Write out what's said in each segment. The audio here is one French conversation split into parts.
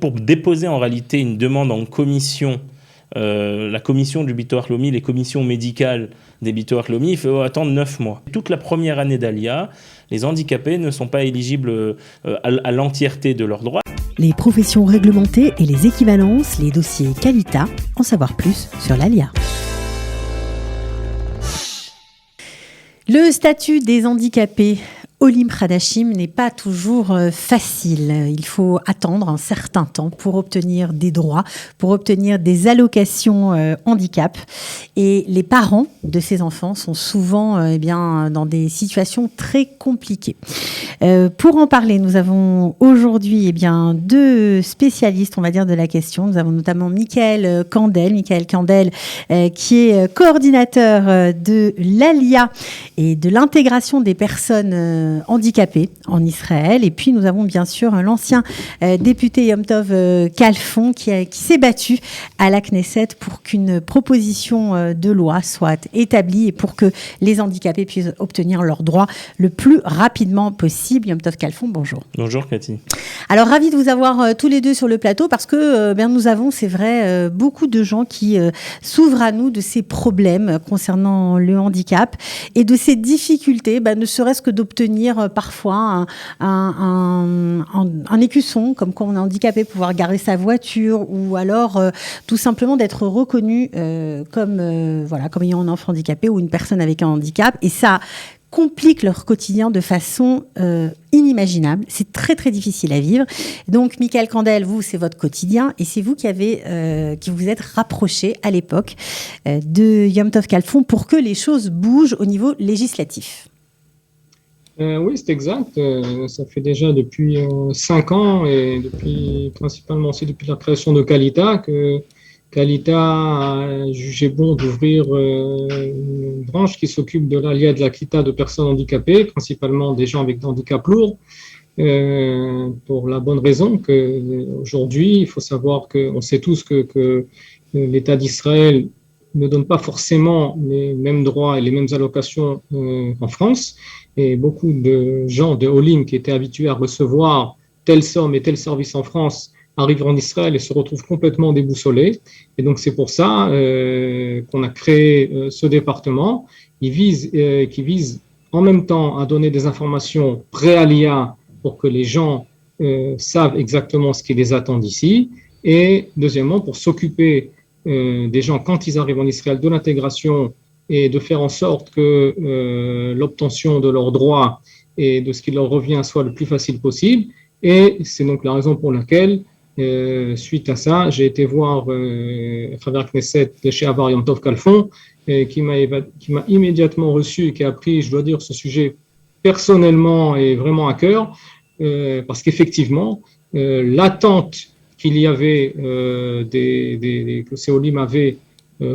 Pour déposer en réalité une demande en commission, la commission du Bitoire Leumi, les commissions médicales des Bitoire Leumi, il faut attendre 9 mois. Toute la première année d'Alia, les handicapés ne sont pas éligibles à l'entièreté de leurs droits. Les professions réglementées et les équivalences, les dossiers Qualita, en savoir plus sur l'Alia. Le statut des handicapés Olim Hadashim n'est pas toujours facile. Il faut attendre un certain temps pour obtenir des droits, pour obtenir des allocations handicap. Et les parents de ces enfants sont souvent dans des situations très compliquées. Pour en parler, nous avons aujourd'hui deux spécialistes, on va dire, de la question. Nous avons notamment Michael Kandel, qui est coordinateur de l'ALIA et de l'intégration des personnes handicapés en Israël. Et puis, nous avons bien sûr l'ancien député Yom Tov Khalfon qui s'est battu à la Knesset pour qu'une proposition de loi soit établie et pour que les handicapés puissent obtenir leurs droits le plus rapidement possible. Yom Tov Khalfon, bonjour. Bonjour Cathy. Alors, ravi de vous avoir tous les deux sur le plateau parce que nous avons, c'est vrai, beaucoup de gens qui s'ouvrent à nous de ces problèmes concernant le handicap et de ces difficultés, ne serait-ce que d'obtenir parfois un écusson, comme quand on est handicapé, pouvoir garer sa voiture, ou alors tout simplement d'être reconnu comme ayant un enfant handicapé ou une personne avec un handicap. Et ça complique leur quotidien de façon inimaginable. C'est très, très difficile à vivre. Donc, Michael Kandel, vous, c'est votre quotidien et c'est vous qui vous êtes rapproché à l'époque de Yom Tov Khalfon pour que les choses bougent au niveau législatif. Oui, c'est exact. Ça fait déjà depuis 5 ans et principalement aussi depuis la création de Qualita que Qualita a jugé bon d'ouvrir une branche qui s'occupe de l'ALIA de la Quita de personnes handicapées, principalement des gens avec des handicaps lourds, pour la bonne raison qu'aujourd'hui, il faut savoir qu'on sait tous que l'État d'Israël ne donne pas forcément les mêmes droits et les mêmes allocations en France. Et beaucoup de gens de Olim qui étaient habitués à recevoir telle somme et tel service en France arrivent en Israël et se retrouvent complètement déboussolés. Et donc c'est pour ça qu'on a créé ce département qui vise en même temps à donner des informations pré-Alia pour que les gens savent exactement ce qui les attend ici. Et deuxièmement, pour s'occuper des gens quand ils arrivent en Israël de l'intégration et de faire en sorte que l'obtention de leurs droits et de ce qui leur revient soit le plus facile possible. Et c'est donc la raison pour laquelle, suite à ça, j'ai été voir à travers Knesset chez Avar Yom Tov Khalfon, qui m'a immédiatement reçu et qui a pris, je dois dire, ce sujet personnellement et vraiment à cœur, parce qu'effectivement, l'attente qu'il y avait, que ces Olim avaient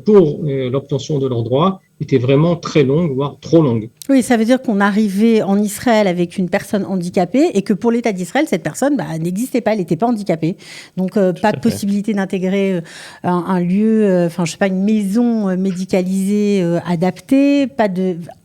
pour l'obtention de leurs droits était vraiment très longue, voire trop longue. Oui, ça veut dire qu'on arrivait en Israël avec une personne handicapée et que pour l'État d'Israël, cette personne n'existait pas, elle n'était pas handicapée. Donc, pas de possibilité d'intégrer un lieu, une maison médicalisée adaptée,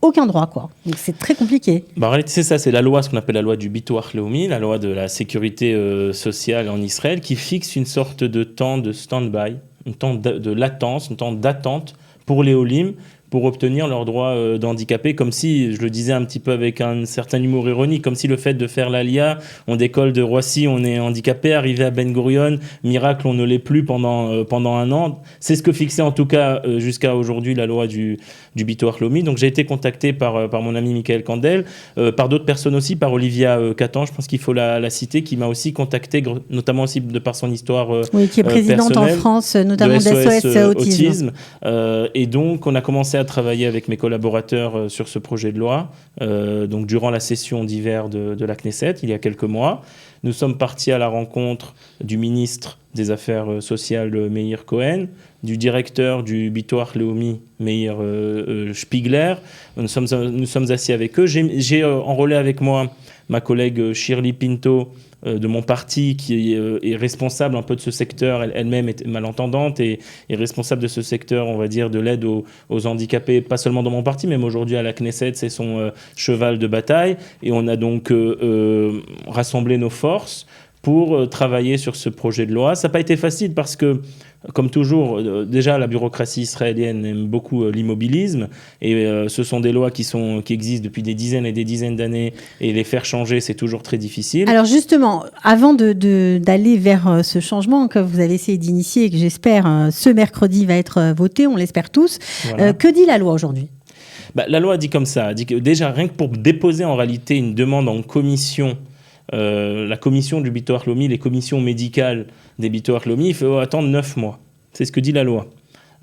aucun droit, quoi. Donc, c'est très compliqué. En réalité, c'est ça, c'est la loi, ce qu'on appelle la loi du Bitoire Leumi, la loi de la sécurité sociale en Israël, qui fixe une sorte de temps de stand-by, un temps de latence, un temps d'attente pour les Olim, pour obtenir leurs droits d'handicapés, comme si, je le disais un petit peu avec un certain humour ironique, comme si le fait de faire l'ALIA, on décolle de Roissy, on est handicapé, arrivé à Ben Gurion, miracle, on ne l'est plus pendant un an. C'est ce que fixait en tout cas jusqu'à aujourd'hui la loi du Bitoire Leumi. Donc j'ai été contacté par mon ami Michael Kandel, par d'autres personnes aussi, par Olivia Catan, je pense qu'il faut la citer, qui m'a aussi contacté, notamment aussi de par son histoire qui est présidente en France, notamment d'SOS Autisme. Et donc on a commencé à travailler avec mes collaborateurs sur ce projet de loi, donc durant la session d'hiver de la Knesset, il y a quelques mois. Nous sommes partis à la rencontre du ministre des Affaires sociales, Meir Cohen, du directeur du Bitoire Leumi, Meir Spiegler. Nous sommes assis avec eux. J'ai enrôlé avec moi ma collègue Shirley Pinto, de mon parti, qui est responsable un peu de ce secteur, elle-même est malentendante et est responsable de ce secteur, on va dire, de l'aide aux handicapés, pas seulement dans mon parti, même aujourd'hui à la Knesset, c'est son cheval de bataille. Et on a donc rassemblé nos forces pour travailler sur ce projet de loi. Ça n'a pas été facile parce que, comme toujours, déjà la bureaucratie israélienne aime beaucoup l'immobilisme et ce sont des lois qui existent depuis des dizaines et des dizaines d'années et les faire changer, c'est toujours très difficile. Alors justement, avant d'aller vers ce changement que vous allez essayer d'initier et que j'espère ce mercredi va être voté, on l'espère tous, Voilà. Que dit la loi aujourd'hui ? La loi dit comme ça, dit que déjà rien que pour déposer en réalité une demande en commission, la commission du Bitor Halomi, les commissions médicales des Bitor Halomi, il faut attendre 9 mois. C'est ce que dit la loi.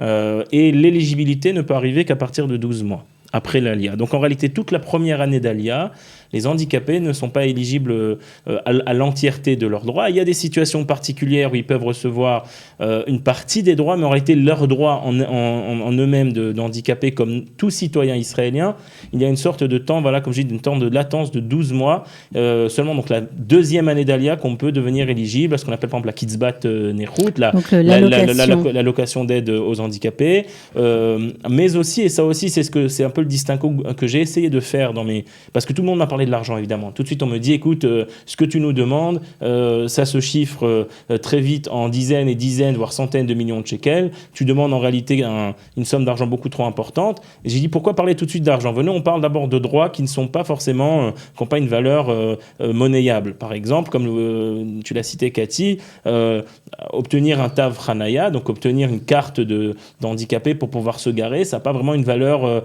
Et l'éligibilité ne peut arriver qu'à partir de 12 mois après l'ALIA. Donc en réalité, toute la première année d'ALIA, les handicapés ne sont pas éligibles à l'entièreté de leurs droits. Il y a des situations particulières où ils peuvent recevoir une partie des droits, mais en réalité, leurs droits en eux-mêmes d'handicapés, comme tout citoyen israélien, il y a une sorte de temps, voilà, comme je dis, d'une temps de latence de 12 mois, seulement donc la deuxième année d'ALIA qu'on peut devenir éligible à ce qu'on appelle par exemple la Kitzbat Nechut, l'allocation d'aide aux handicapés, mais aussi, et ça aussi, c'est un peu le distinguo que j'ai essayé de faire parce que tout le monde m'a parlé de l'argent, évidemment. Tout de suite, on me dit, écoute, ce que tu nous demandes, ça se chiffre très vite en dizaines et dizaines, voire centaines de millions de shekels. Tu demandes en réalité une somme d'argent beaucoup trop importante. Et j'ai dit, pourquoi parler tout de suite d'argent ? Venez, on parle d'abord de droits qui ne sont pas forcément, qui n'ont pas une valeur monnayable. Par exemple, comme tu l'as cité, Cathy, obtenir un tav Hanaya, donc obtenir une carte d'handicapé pour pouvoir se garer, ça n'a pas vraiment une valeur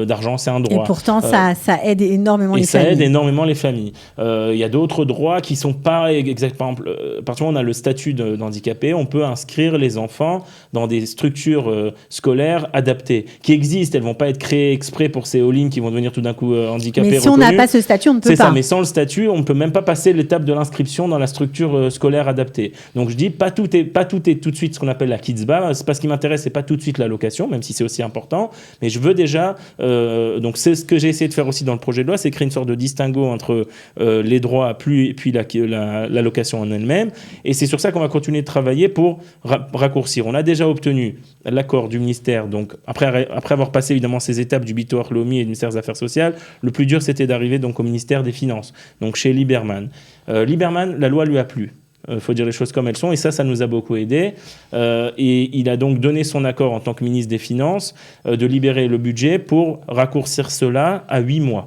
d'argent, c'est un droit. Et pourtant, ça aide énormément les familles. Ça aide énormément les familles. Il y a d'autres droits qui sont pas exactement... À partir du moment où on a le statut d'handicapé, on peut inscrire les enfants dans des structures scolaires adaptées, qui existent. Elles vont pas être créées exprès pour ces all-in qui vont devenir tout d'un coup handicapés. Mais si on n'a pas ce statut, on ne peut pas. C'est ça, mais sans le statut, on ne peut même pas passer l'étape de l'inscription dans la structure scolaire adaptée. Donc je dis, pas tout est tout de suite ce qu'on appelle la kitzba. C'est pas ce qui m'intéresse, c'est pas tout de suite l'allocation, même si c'est aussi important. Mais je veux déjà... donc c'est ce que j'ai essayé de faire aussi dans le projet de loi, c'est créer une sorte de distinguo entre les droits et puis l'allocation en elle-même. Et c'est sur ça qu'on va continuer de travailler pour raccourcir. On a déjà obtenu l'accord du ministère, donc après avoir passé évidemment ces étapes du Bitor Halomi et du ministère des Affaires sociales, le plus dur c'était d'arriver donc au ministère des Finances, donc chez Lieberman. Lieberman, la loi lui a plu. Faut dire les choses comme elles sont, et ça nous a beaucoup aidé. Et il a donc donné son accord en tant que ministre des Finances de libérer le budget pour raccourcir cela à 8 mois.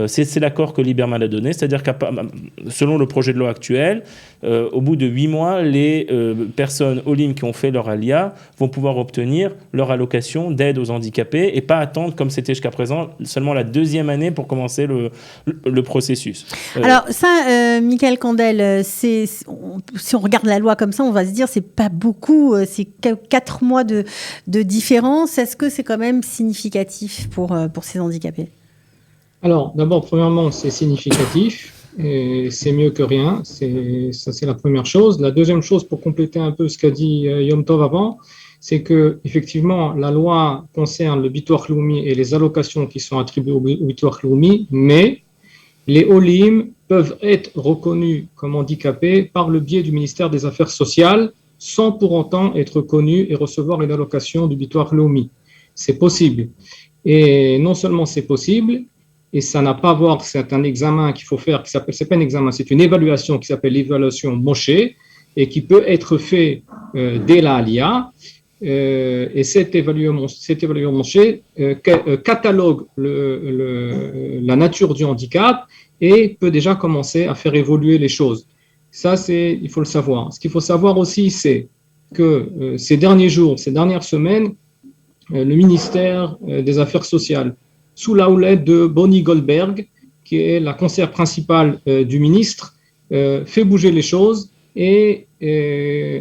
C'est l'accord que Lieberman a donné, c'est-à-dire que selon le projet de loi actuel, au bout de 8 mois, les personnes all-in qui ont fait leur ALIA vont pouvoir obtenir leur allocation d'aide aux handicapés et pas attendre, comme c'était jusqu'à présent, seulement la deuxième année pour commencer le processus. Alors ça, Michael Kandel, si on regarde la loi comme ça, on va se dire c'est pas beaucoup, c'est 4 mois de différence. Est-ce que c'est quand même significatif pour ces handicapés ? Alors, d'abord, premièrement, c'est significatif, et c'est mieux que rien, ça c'est la première chose. La deuxième chose, pour compléter un peu ce qu'a dit Yom Tov avant, c'est que effectivement, la loi concerne le Bitor Halomi et les allocations qui sont attribuées au Bitor Halomi, mais les Olim peuvent être reconnus comme handicapés par le biais du ministère des Affaires sociales, sans pour autant être connus et recevoir une allocation du Bitor Halomi. C'est possible. Et non seulement c'est possible, et ça n'a pas à voir, c'est un examen qu'il faut faire, c'est pas un examen, c'est une évaluation qui s'appelle l'évaluation Moshe, et qui peut être fait dès la Aliyah. Et cette évaluation Moshe catalogue la nature du handicap et peut déjà commencer à faire évoluer les choses. Ça, il faut le savoir. Ce qu'il faut savoir aussi, c'est que ces derniers jours, ces dernières semaines, le ministère des Affaires sociales, sous la houlette de Bonnie Goldberg, qui est la conseillère principale du ministre, fait bouger les choses et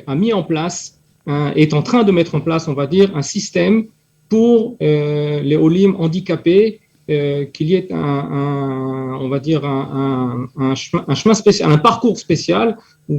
a mis en place, est en train de mettre en place, on va dire, un système pour les Olim handicapés, qu'il y ait on va dire un chemin spécial, un parcours spécial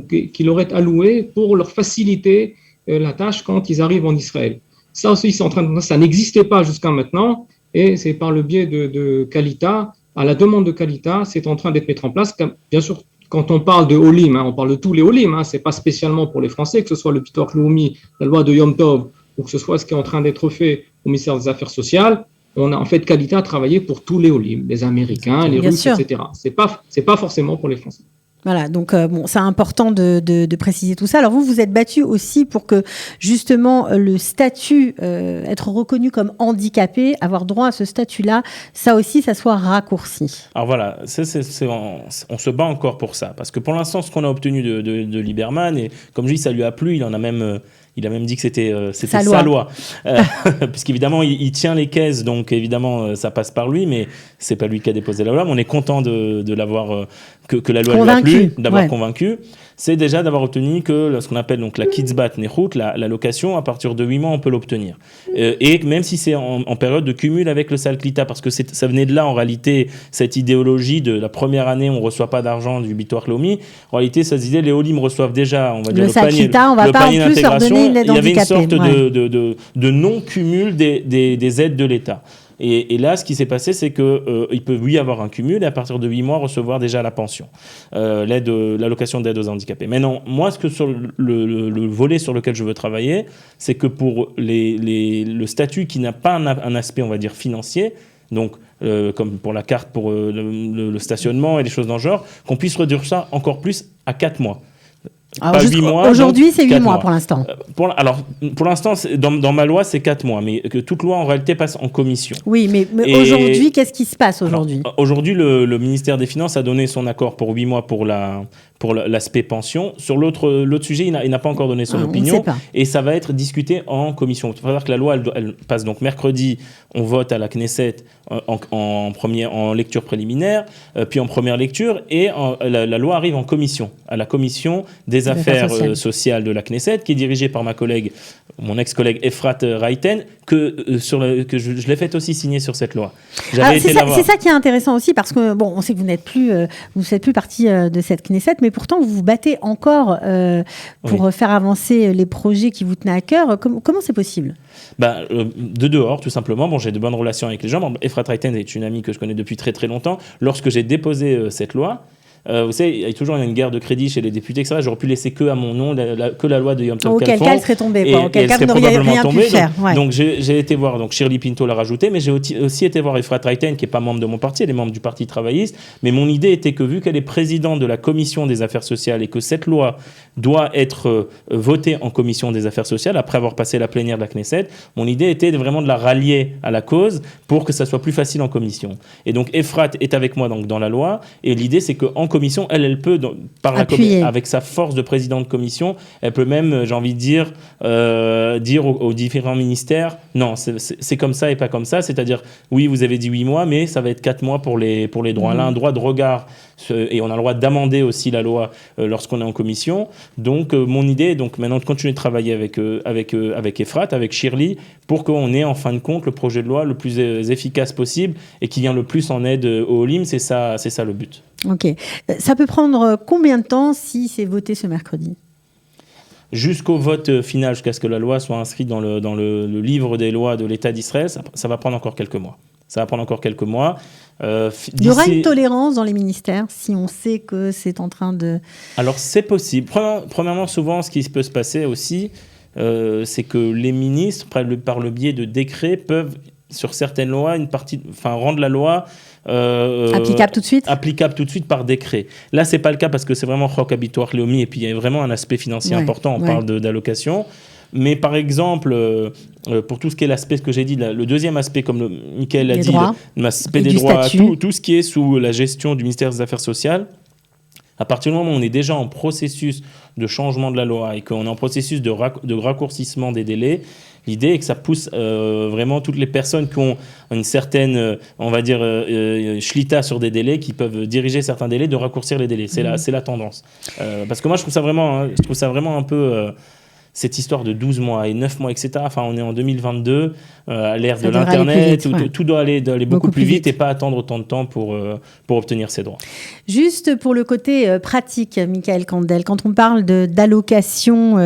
qu'il aurait alloué pour leur faciliter la tâche quand ils arrivent en Israël. Ça aussi, ça n'existait pas jusqu'à maintenant. Et c'est par le biais de Kalita, à la demande de Kalita, c'est en train d'être mis en place. Bien sûr, quand on parle de Olim, on parle de tous les Olim, ce n'est pas spécialement pour les Français, que ce soit le Bitor Halomi, la loi de Yom Tov, ou que ce soit ce qui est en train d'être fait au ministère des Affaires sociales. On a en fait Kalita travaillé pour tous les Olim, les Américains, les Russes, etc. C'est pas forcément pour les Français. Voilà, donc c'est important de préciser tout ça. Alors vous êtes battu aussi pour que justement le statut, être reconnu comme handicapé, avoir droit à ce statut-là, ça aussi, ça soit raccourci. Alors voilà, on se bat encore pour ça, parce que pour l'instant, ce qu'on a obtenu de Lieberman, et comme je dis, ça lui a plu, il a même dit que c'était sa loi. Puisqu'évidemment, il tient les caisses, donc évidemment, ça passe par lui, mais c'est pas lui qui a déposé la loi. Mais on est content de l'avoir, que la loi lui a plu, d'avoir convaincu. C'est déjà d'avoir obtenu que ce qu'on appelle donc la Kitzbat Nechut, l'allocation, à partir de 8 mois, on peut l'obtenir. Et même si c'est en période de cumul avec le Sal Klita, parce que ça venait de là, en réalité, cette idéologie de la première année, on ne reçoit pas d'argent du Bitoire Leumi. En réalité, ça se disait, les Olim reçoivent déjà, on va dire, le Sal Klita, on va pas en plus leur donner une aide handicapée. Il y avait une sorte de non-cumul des aides de l'État. Et là, ce qui s'est passé, c'est qu'il peut, oui, avoir un cumul et à partir de 8 mois, recevoir déjà la pension, l'allocation d'aide aux handicapés. Maintenant, moi, sur le volet sur lequel je veux travailler, c'est que pour le statut qui n'a pas un aspect, on va dire, financier, donc comme pour la carte, pour le stationnement et des choses dans le genre, qu'on puisse réduire ça encore plus à 4 mois. Alors, 8 mois, aujourd'hui, c'est 8 mois pour l'instant. Pour l'instant, dans ma loi, c'est 4 mois, mais que toute loi, en réalité, passe en commission. Oui, mais aujourd'hui, qu'est-ce qui se passe aujourd'hui ? Aujourd'hui, le ministère des Finances a donné son accord pour 8 mois pour l'aspect pension. Sur l'autre sujet, il n'a pas encore donné son opinion. Et ça va être discuté en commission. Il faut savoir que la loi, elle passe donc mercredi, on vote à la Knesset en lecture préliminaire, puis en première lecture, et la loi arrive en commission, à la commission des affaires sociales de la Knesset, qui est dirigée par mon ex-collègue Efrat Reiten, que je l'ai fait aussi signer sur cette loi. C'est ça qui est intéressant aussi, parce que on sait que vous n'êtes plus partie de cette Knesset, mais pourtant vous vous battez encore pour faire avancer les projets qui vous tenaient à cœur. Comment c'est possible ? De dehors, tout simplement. J'ai de bonnes relations avec les gens. Efrat Reiten est une amie que je connais depuis très très longtemps. Lorsque j'ai déposé cette loi, vous savez, il y a toujours une guerre de crédit chez les députés, etc. J'aurais pu laisser que à mon nom, que la loi de Yom Tov Kalfon. Auquel cas, elle serait tombée. Auquel cas, vous n'auriez rien pu faire. Donc, j'ai été voir, Shirley Pinto l'a rajouté, mais j'ai aussi été voir Efrat Reiten, qui n'est pas membre de mon parti, elle est membre du Parti travailliste. Mais mon idée était que, vu qu'elle est présidente de la Commission des affaires sociales et que cette loi doit être votée en Commission des affaires sociales, après avoir passé la plénière de la Knesset, mon idée était vraiment de la rallier à la cause pour que ça soit plus facile en commission. Et donc, Efrat est avec moi dans la loi, et l'idée, c'est qu'en commission, elle peut, avec sa force de président de commission, elle peut même, j'ai envie de dire aux différents ministères, non, c'est comme ça et pas comme ça, c'est-à-dire, oui, vous avez dit 8 mois, mais ça va être 4 mois pour les droits. Elle a un droit de regard, et on a le droit d'amender aussi la loi lorsqu'on est en commission. Donc, mon idée est donc maintenant de continuer de travailler avec Efrat, avec Shirley, pour qu'on ait en fin de compte le projet de loi le plus efficace possible et qui vient le plus en aide aux Olim. C'est ça le but. Ok. Ça peut prendre combien de temps si c'est voté ce mercredi ? Jusqu'au vote final, jusqu'à ce que la loi soit inscrite dans le livre des lois de l'État d'Israël, ça va prendre encore quelques mois. Il y aura une tolérance dans les ministères si on sait que c'est en train de... Alors, c'est possible. Premièrement, souvent, ce qui peut se passer aussi, c'est que les ministres, par le biais de décrets, peuvent, sur certaines lois, rendre la loi... applicable tout de suite par décret. Là, c'est pas le cas parce que c'est vraiment Chok Habitoire Leumi et puis il y a vraiment un aspect financier important. On parle d'allocation. Mais par exemple, pour tout ce qui est l'aspect que j'ai dit, le deuxième aspect, comme Michael l'a dit, l'aspect des droits, tout ce qui est sous la gestion du ministère des Affaires sociales, à partir du moment où on est déjà en processus de changement de la loi et qu'on est en processus de raccourcissement des délais, l'idée est que ça pousse vraiment toutes les personnes qui ont une certaine, on va dire, shlita sur des délais, qui peuvent diriger certains délais, de raccourcir les délais. C'est la tendance. Parce que moi, je trouve ça vraiment un peu... cette histoire de 12 mois et 9 mois, etc. Enfin, on est en 2022, à l'ère de l'Internet, où tout doit aller beaucoup plus vite et pas attendre autant de temps pour obtenir ses droits. Juste pour le côté pratique, Michael Kandel, quand on parle d'allocation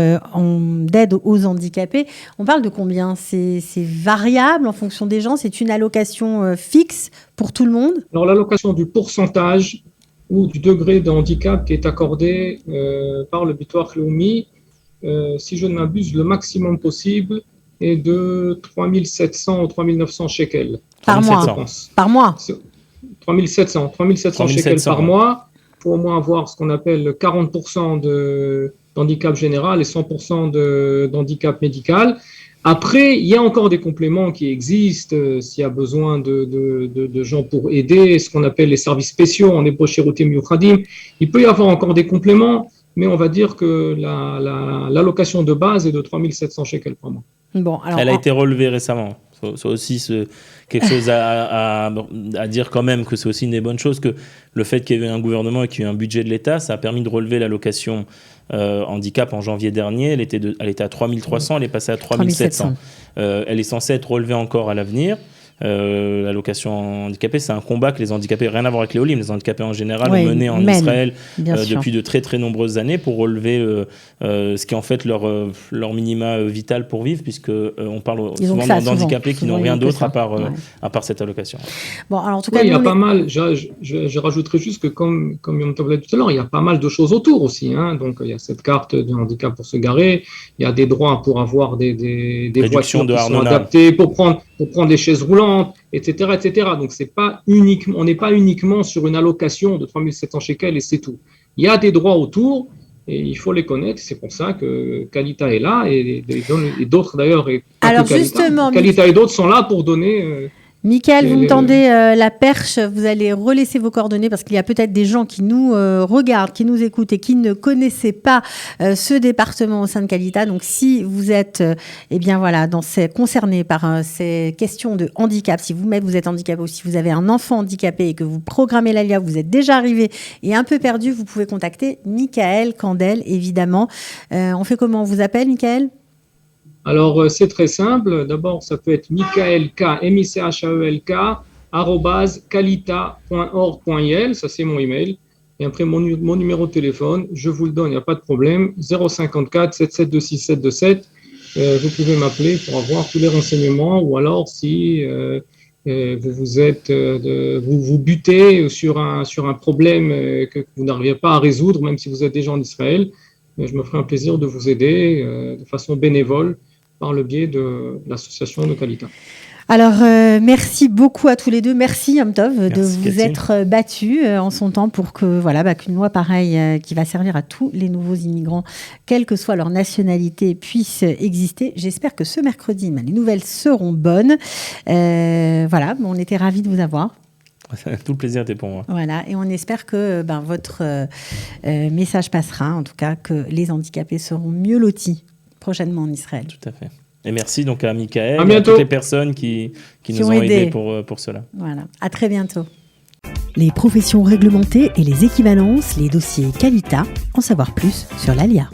d'aide aux handicapés, on parle de combien ? C'est variable en fonction des gens ? C'est une allocation fixe pour tout le monde ? Alors, l'allocation du pourcentage ou du degré de handicap qui est accordé par le Bitoire Leumi, si je ne m'abuse, le maximum possible est de 3700 ou 3900 shekels. Par mois. 3700 shekels par mois. faut au moins avoir ce qu'on appelle 40% d'handicap général et 100% d'handicap médical. Après, il y a encore des compléments qui existent s'il y a besoin de gens pour aider, ce qu'on appelle les services spéciaux, en hébreu Shirutim Miuchadim. Il peut y avoir encore des compléments, mais on va dire que l'allocation de base est de 3700 shekels par mois. Bon, alors, elle a été relevée récemment. C'est aussi quelque chose à dire quand même, que c'est aussi une des bonnes choses, que le fait qu'il y ait eu un gouvernement et qu'il y ait eu un budget de l'État, ça a permis de relever l'allocation handicap en janvier dernier. Elle était à 3300, elle est passée à 3700. Elle est censée être relevée encore à l'avenir. L'allocation handicapée, c'est un combat que les handicapés, rien à voir avec les Olim, les handicapés en général ont mené en Israël depuis de très très nombreuses années pour relever ce qui est en fait leur minima vital pour vivre, puisque on parle souvent d'handicapés qui n'ont rien d'autre à part cette allocation. Bon, alors en tout cas, il y a pas mal, je rajouterais juste que comme Yom Tov l'a dit tout à l'heure, il y a pas mal de choses autour aussi, hein. Donc il y a cette carte de handicap pour se garer, il y a des droits pour avoir des voitures qui sont adaptées, pour prendre des chaises roulantes, etc., etc. Donc, on n'est pas uniquement sur une allocation de 3700 shekels et c'est tout. Il y a des droits autour et il faut les connaître. C'est pour ça que Kalita est là et d'autres d'ailleurs. Alors, justement, Kalita et d'autres sont là pour donner. Michael, vous me tendez la perche, vous allez relaisser vos coordonnées parce qu'il y a peut-être des gens qui nous regardent, qui nous écoutent et qui ne connaissaient pas ce département au sein de Kalita. Donc, si vous êtes concerné par ces questions de handicap, si vous-même vous êtes handicapé ou si vous avez un enfant handicapé et que vous programmez l'ALIA, vous êtes déjà arrivé et un peu perdu, vous pouvez contacter Michael Kandel, évidemment. On fait comment? On vous appelle, Michael? Alors, c'est très simple. D'abord, ça peut être Michaelk, M-I-C-H-A-E-L-K, @kalita.org.il. Ça, c'est mon email. Et après, mon numéro de téléphone, je vous le donne, il n'y a pas de problème. 054 7726 727. Vous pouvez m'appeler pour avoir tous les renseignements. Ou alors, si vous butez sur un problème que vous n'arrivez pas à résoudre, même si vous êtes déjà en Israël, je me ferai un plaisir de vous aider de façon bénévole par le biais de l'association de Kalita. Alors, merci beaucoup à tous les deux. Merci, Yom Tov, de vous être battus en son temps pour que, qu'une loi pareille qui va servir à tous les nouveaux immigrants, quelle que soit leur nationalité, puisse exister. J'espère que ce mercredi, les nouvelles seront bonnes. On était ravis de vous avoir. Tout le plaisir était pour moi. Voilà, et on espère que votre message passera, en tout cas que les handicapés seront mieux lotis prochainement en Israël. Tout à fait. Et merci donc à Michael et à toutes les personnes qui nous ont aidés pour cela. Voilà, à très bientôt. Les professions réglementées et les équivalences, les dossiers Kalita, en savoir plus sur l'ALIA.